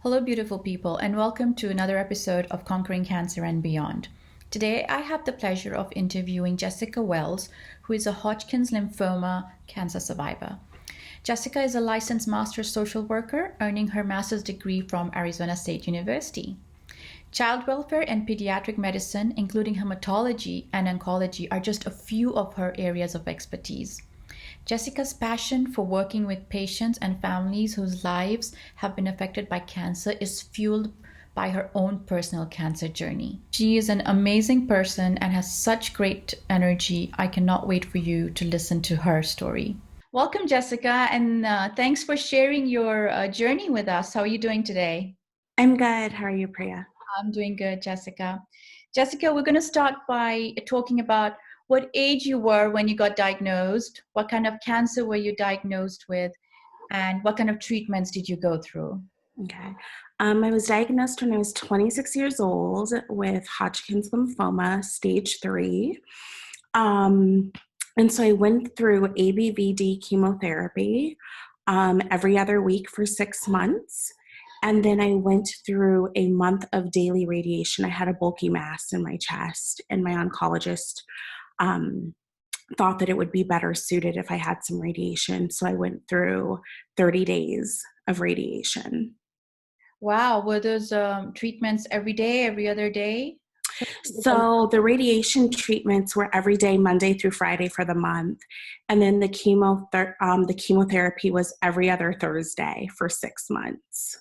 Hello, beautiful people, and welcome to another episode of Conquering Cancer and Beyond. Today, I have the pleasure of interviewing Jessica Wells, who is a Hodgkin's lymphoma cancer survivor. Jessica is a licensed master social worker, earning her master's degree from Arizona State University. Child welfare and pediatric medicine, including hematology and oncology, are just a few of her areas of expertise. Jessica's passion for working with patients and families whose lives have been affected by cancer is fueled by her own personal cancer journey. She is an amazing person and has such great energy. I cannot wait for you to listen to her story. Welcome, Jessica, and thanks for sharing your journey with us. How are you doing today? I'm good. How are you, Priya? I'm doing good, Jessica. Jessica, we're going to start by talking about what age you were when you got diagnosed, what kind of cancer were you diagnosed with, and what kind of treatments did you go through? Okay. I was diagnosed when I was 26 years old with Hodgkin's lymphoma, stage 3. Um, and so I went through ABVD chemotherapy every other week for 6 months. And then I went through a month of daily radiation. I had a bulky mass in my chest, and my oncologist um, thought that it would be better suited if I had some radiation. So I went through 30 days of radiation. Wow, were those treatments every day, every other day? So the radiation treatments were every day, Monday through Friday for the month. And then the chemotherapy was every other Thursday for 6 months.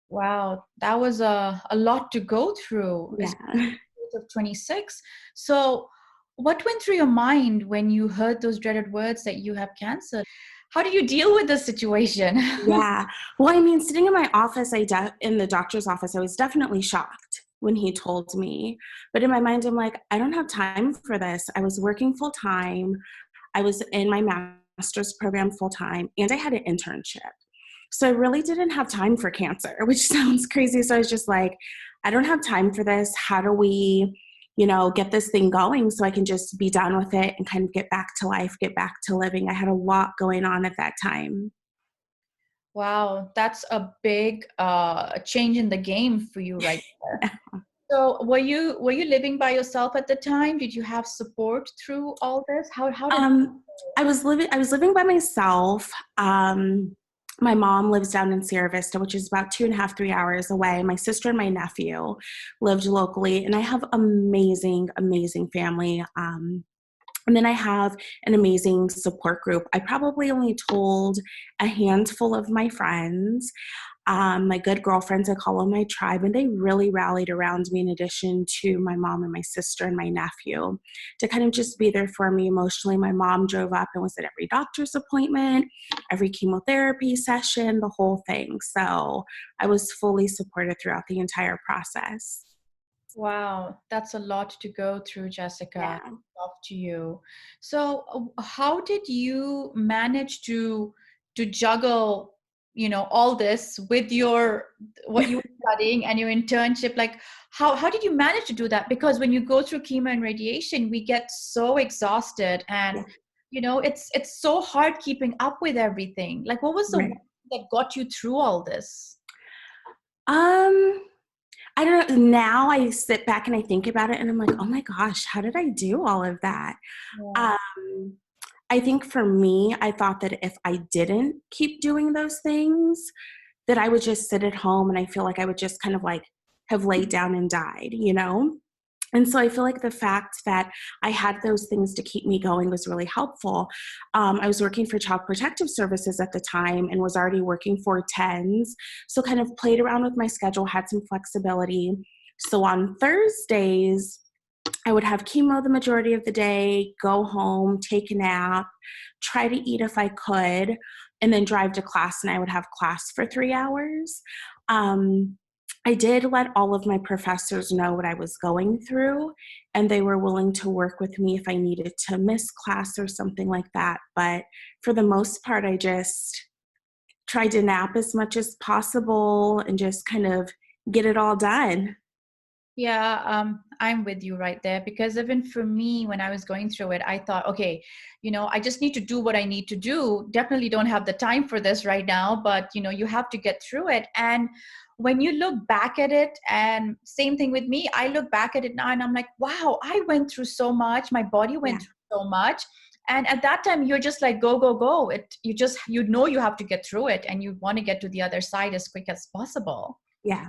Wow, that was a lot to go through, Yeah. especially at the age of 26. So, what went through your mind when you heard those dreaded words that you have cancer? How did you deal with the situation? Yeah. Well, I mean, sitting in my office, in the doctor's office, I was definitely shocked when he told me. But in my mind, I'm like, I don't have time for this. I was working full time. I was in my master's program full time, and I had an internship. So I really didn't have time for cancer, which sounds crazy. So I was just like, I don't have time for this. How do we, get this thing going so I can just be done with it and kind of get back to life, get back to living? I had a lot going on at that time. Wow, that's a big change in the game for you right there. So were you living by yourself at the time? Did you have support through all this? How did Um, I was living by myself. My mom lives down in Sierra Vista, which is about 2.5, 3 hours away. My sister and my nephew lived locally, and I have amazing, amazing family. And then I have an amazing support group. I probably only told a handful of my friends, my good girlfriends, I call them my tribe, and they really rallied around me in addition to my mom and my sister and my nephew to kind of just be there for me emotionally. My mom drove up and was at every doctor's appointment, every chemotherapy session, the whole thing. So I was fully supported throughout the entire process. Wow, that's a lot to go through, Jessica. Yeah. Off to you. So, how did you manage to juggle, all this with your what you were studying and your internship? Like, how did you manage to do that? Because when you go through chemo and radiation, we get so exhausted, and Yeah. it's so hard keeping up with everything. Like, what was the one Right. that got you through all this? Um, I don't know. Now I sit back and I think about it and I'm like, oh my gosh, how did I do all of that? Yeah. Um, I think for me, I thought that if I didn't keep doing those things, that I would just sit at home and I feel like I would just kind of like have laid down and died. And so I feel like the fact that I had those things to keep me going was really helpful. I was working for Child Protective Services at the time and was already working for tens. So kind of played around with my schedule, had some flexibility. So on Thursdays, I would have chemo the majority of the day, go home, take a nap, try to eat if I could, and then drive to class. And I would have class for 3 hours. Um, I did let all of my professors know what I was going through, and they were willing to work with me if I needed to miss class or something like that. But for the most part, I just tried to nap as much as possible and just kind of get it all done. Yeah, I'm with you right there because even for me, when I was going through it, I thought, okay, I just need to do what I need to do. Definitely don't have the time for this right now, but you have to get through it. And when you look back at it, and same thing with me, I look back at it now and I'm like, wow, I went through so much. My body Yeah. went through so much. And at that time, you're just like, go, go, go. You have to get through it and you want to get to the other side as quick as possible. Yeah.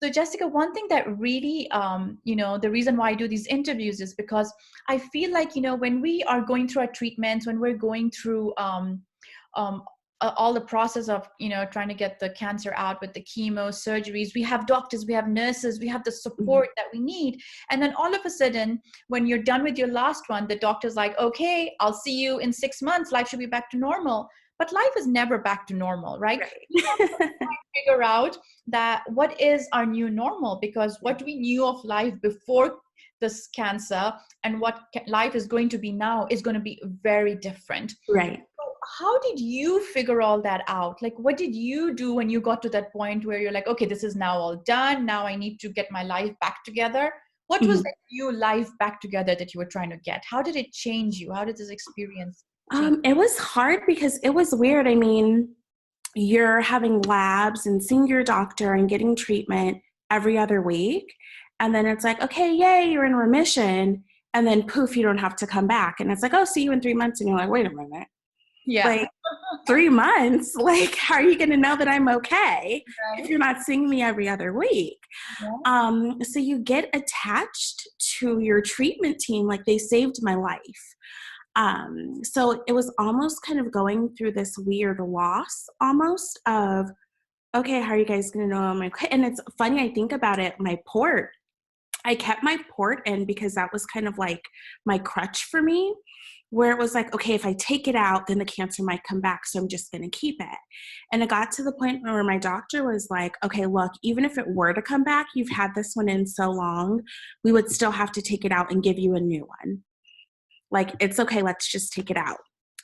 So, Jessica, one thing that really, the reason why I do these interviews is because I feel like, when we are going through our treatments, when we're going through um, all the process of, trying to get the cancer out with the chemo, surgeries, we have doctors, we have nurses, we have the Mhm. support that we need. And then all of a sudden, when you're done with your last one, the doctor's like, okay, I'll see you in 6 months. Life should be back to normal. But life is never back to normal, right? Right. Figure out that what is our new normal, because Yeah. what we knew of life before this cancer and what life is going to be now is going to be very different. Right. So how did you figure all that out? Like, what did you do when you got to that point where you're like, okay, this is now all done, now I need to get my life back together? What was Mhm. that new life back together that you were trying to get? How did it change you? How did this experience change? It was hard because it was weird. I mean, you're having labs and seeing your doctor and getting treatment every other week. And then it's like, okay, yay, you're in remission. And then poof, you don't have to come back. And it's like, oh, see you in 3 months. And you're like, wait a minute, Yeah. like 3 months? Like, how are you going to know that I'm okay if Right. you're not seeing me every other week? Yeah. So you get attached to your treatment team. Like, they saved my life. So it was almost kind of going through this weird loss almost of, okay, how are you guys going to know I'm okay? And it's funny, I think about it, my port, I kept my port in because that was kind of like my crutch for me, where it was like, okay, if I take it out, then the cancer might come back. So I'm just going to keep it. And it got to the point where my doctor was like, okay, look, even if it were to come back, you've had this one in so long, we would still have to take it out and give you a new one. Like, it's okay, let's just take it out.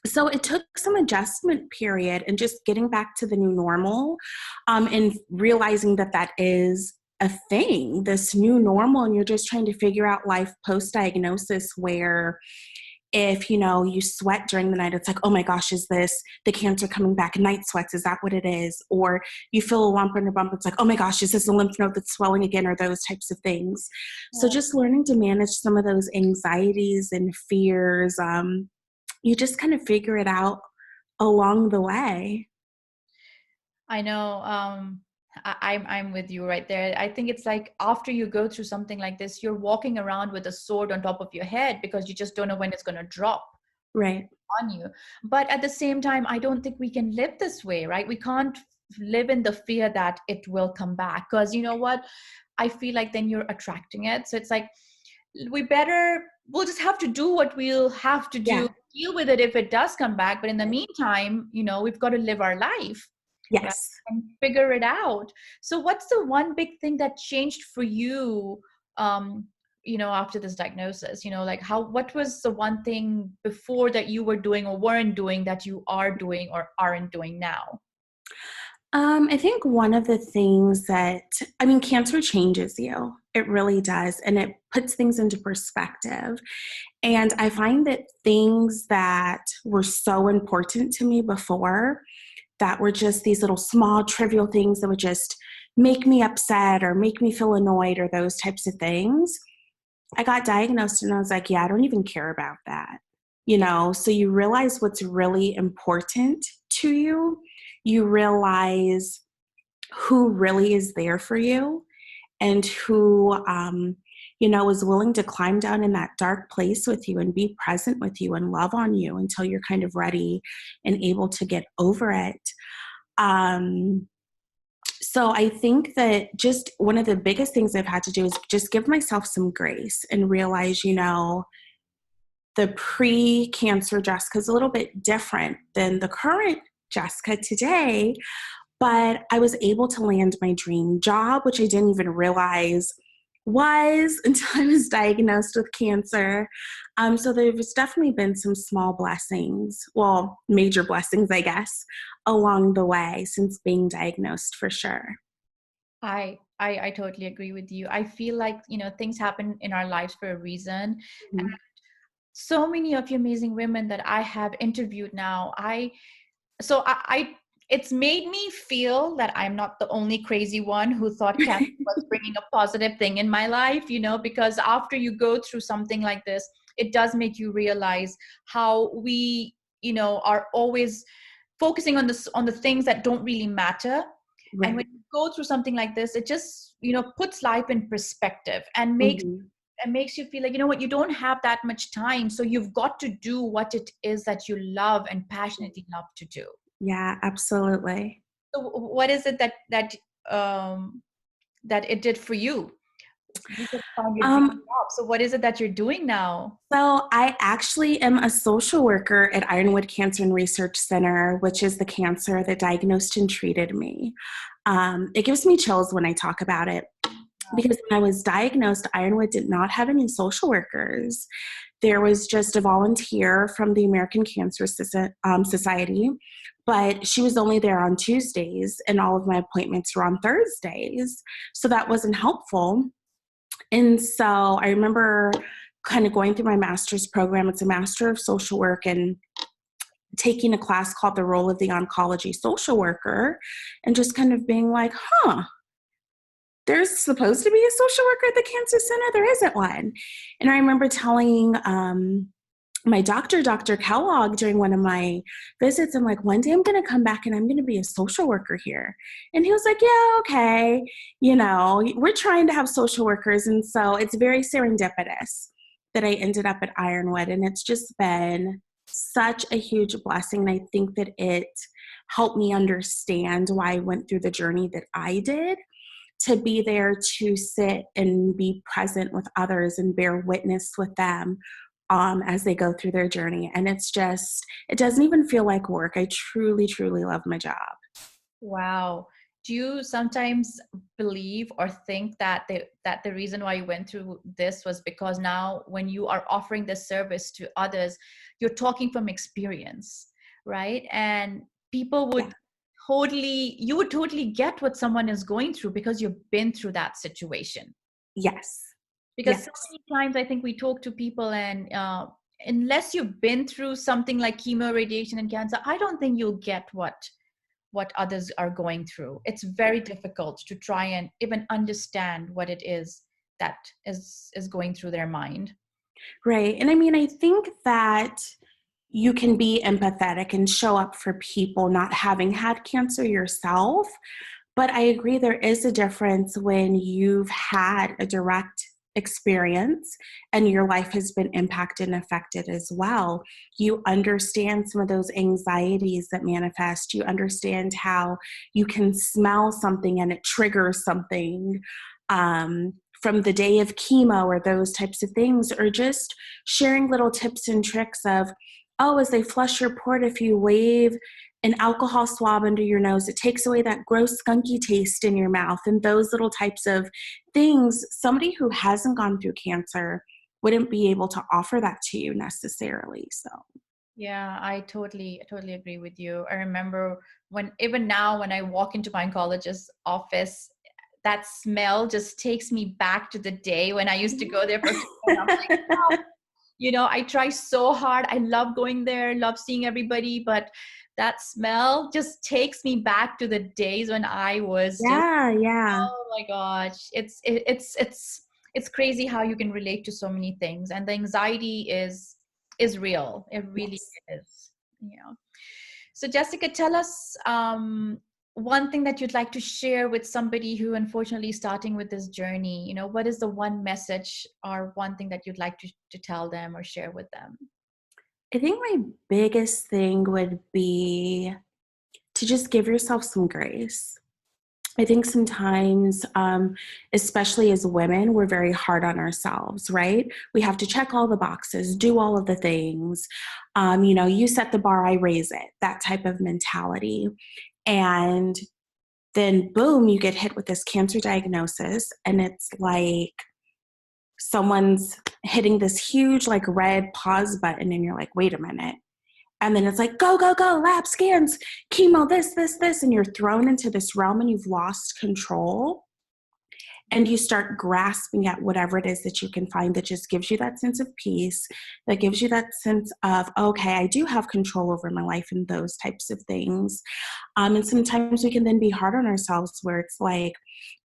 So it took some adjustment period and just getting back to the new normal, and realizing that that is a thing, this new normal, and you're just trying to figure out life post diagnosis, where if you sweat during the night, it's like, oh my gosh, is this the cancer coming back? Night sweats, is that what it is? Or you feel a lump in your bump, it's like, oh my gosh, is this a lymph node that's swelling again? Or those types of things. So just learning to manage some of those anxieties and fears, you just kind of figure it out along the way. I know. I'm with you right there. I think it's like after you go through something like this, you're walking around with a sword on top of your head because you just don't know when it's going to drop Right. on you. But at the same time, I don't think we can live this way, right? We can't live in the fear that it will come back, because you know what? I feel like then you're attracting it. So it's like we'll just have to do what we'll have to do, Yeah. deal with it if it does come back. But in the meantime, we've got to live our life, right? Yes. And figure it out. So what's the one big thing that changed for you, after this diagnosis? Like what was the one thing before that you were doing or weren't doing that you are doing or aren't doing now? I think one of the things that, cancer changes you. It really does. And it puts things into perspective. And I find that things that were so important to me before, that were just these little small trivial things that would just make me upset or make me feel annoyed or those types of things, I got diagnosed and I was like, yeah, I don't even care about that. So you realize what's really important to you. You realize who really is there for you, and who, is willing to climb down in that dark place with you and be present with you and love on you until you're kind of ready and able to get over it. Um, so I think that just one of the biggest things I've had to do is just give myself some grace and realize, the pre-cancer Jessica is a little bit different than the current Jessica today, but I was able to land my dream job, which I didn't even realize was until I was diagnosed with cancer. So there's definitely been some small blessings, well, major blessings, I guess, along the way since being diagnosed, for sure. I I totally agree with you. I feel like, things happen in our lives for a reason. Mhm. So many of you amazing women that I have interviewed now, so I it's made me feel that I'm not the only crazy one who thought cancer was bringing a positive thing in my life, because after you go through something like this, it does make you realize how we, are always focusing on the things that don't really matter. And when Right. you go through something like this, it just, puts life in perspective and Mhm. makes you feel like, you don't have that much time. So you've got to do what it is that you love and passionately love to do. Yeah, absolutely. So what is it um, that it did for you? You just found your dream Um, job. So what is it that you're doing now? so I actually am a social worker at Ironwood Cancer and Research Center, which is the cancer that diagnosed and treated me. It gives me chills when I talk about it because when I was diagnosed, Ironwood did not have any social workers. There was just a volunteer from the American Cancer Society, but she was only there on Tuesdays, and all of my appointments were on Thursdays. So that wasn't helpful. And so I remember kind of going through my master's program. It's a Master of Social Work, and taking a class called The Role of the Oncology Social Worker, and just kind of being like, there's supposed to be a social worker at the cancer center. There isn't one. And I remember telling my doctor, Dr. Kellogg, during one of my visits, I'm like, one day I'm going to come back and I'm going to be a social worker here. And he was like, yeah, okay. We're trying to have social workers. And so it's very serendipitous that I ended up at Ironwood. And it's just been such a huge blessing. And I think that it helped me understand why I went through the journey that I did, to be there to sit and be present with others and bear witness with them as they go through their journey. And it doesn't even feel like work. I truly, truly love my job. Wow. Do you sometimes believe or think that the reason why you went through this was because now when you are offering this service to others, you're talking from experience, right? And people Yeah. you would totally get what someone is going through because you've been through that situation. Yes. Because Yes. so many times I think we talk to people and unless you've been through something like chemo, radiation, and cancer, I don't think you'll get what others are going through. It's very difficult to try and even understand what it is that is going through their mind. Right. And I mean, I think that you can be empathetic and show up for people not having had cancer yourself. But I agree, there is a difference when you've had a direct experience and your life has been impacted and affected as well. You understand some of those anxieties that manifest. You understand how you can smell something and it triggers something from the day of chemo or those types of things, or just sharing little tips and tricks of, oh, as they flush your port, if you wave an alcohol swab under your nose, it takes away that gross skunky taste in your mouth, and those little types of things. Somebody who hasn't gone through cancer wouldn't be able to offer that to you necessarily. So Yeah, I totally agree with you. I remember even now when I walk into my oncologist's office, that smell just takes me back to the day when I used to go there for chemo. And I'm like, wow, I try so hard. I love going there, love seeing everybody, but that smell just takes me back to the days when I was just, yeah, yeah. oh my gosh, it's crazy how you can relate to so many things, and the anxiety is real. It really Yes. is. So Jessica, tell us one thing that you'd like to share with somebody who unfortunately is starting with this journey. What is the one message or one thing that you'd like to tell them or share with them? I think my biggest thing would be to just give yourself some grace. I think sometimes, especially as women, we're very hard on ourselves, right? We have to check all the boxes, do all of the things. You set the bar, I raise it, that type of mentality. And then, boom, you get hit with this cancer diagnosis, and it's like someone's hitting this huge, like, red pause button, and you're like, wait a minute. And then it's like, go, go, go, lab scans, chemo, this, and you're thrown into this realm and you've lost control. and you start grasping at whatever it is that you can find that just gives you that sense of peace, that gives you that sense of, okay, I do have control over my life and those types of things. And sometimes we can then be hard on ourselves where it's like,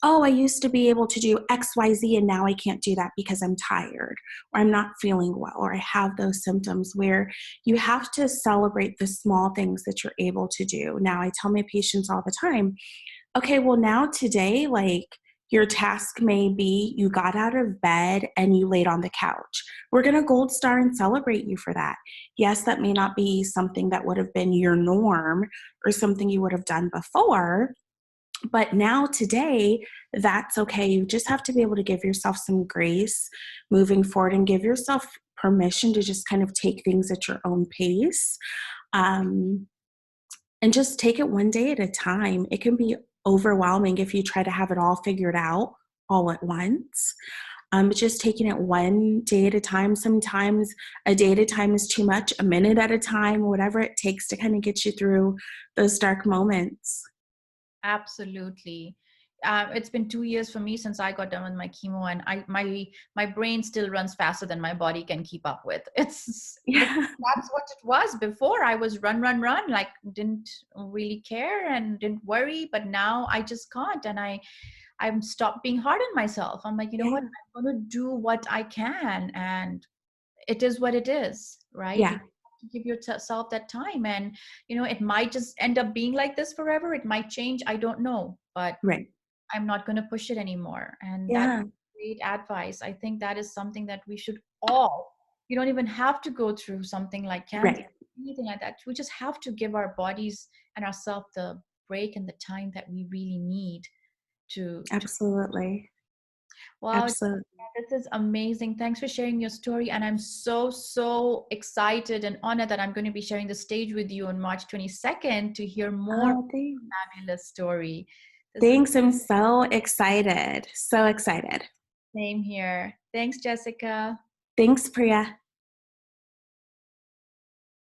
oh, I used to be able to do XYZ and now I can't do that because I'm tired or I'm not feeling well or I have those symptoms, where you have to celebrate the small things that you're able to do. Now, I tell my patients all the time, okay, well, now today, like, your task may be you got out of bed and you laid on the couch. We're going to gold star and celebrate you for that. Yes, that may not be something that would have been your norm or something you would have done before, but now today, that's okay. You just have to be able to give yourself some grace moving forward and give yourself permission to just kind of take things at your own pace. Um, and just take it one day at a time. It can be overwhelming if you try to have it all figured out all at once. But just taking it one day at a time. Sometimes a day at a time is too much, a minute at a time, whatever it takes to kind of get you through those dark moments. Absolutely. It's been 2 years for me since I got done with my chemo, and my brain still runs faster than my body can keep up with. It's because Yeah. that's what it was before. I was run, run, run, like didn't really care and didn't worry. But now I just can't, and I'm stopped being hard on myself. I'm like, you know what? Yeah. I'm going to do what I can, and it is what it is, right? You Yeah. have to give yourself that time, and it might just end up being like this forever. It might change. I don't know, but Right. I'm not going to push it anymore. And that's Yeah. great advice. I think that is something that we should all, you don't even have to go through something like cancer, Right. anything like that. We just have to give our bodies and ourselves the break and the time that we really need to. Absolutely. Wow, Absolutely. this is amazing. Thanks for sharing your story. And I'm so, so excited and honored that I'm going to be sharing the stage with you on March 22nd to hear more Oh, thanks. fabulous story. This is Thanks. I'm so excited. So excited. the same here. Thanks, Jessica. Thanks, Priya.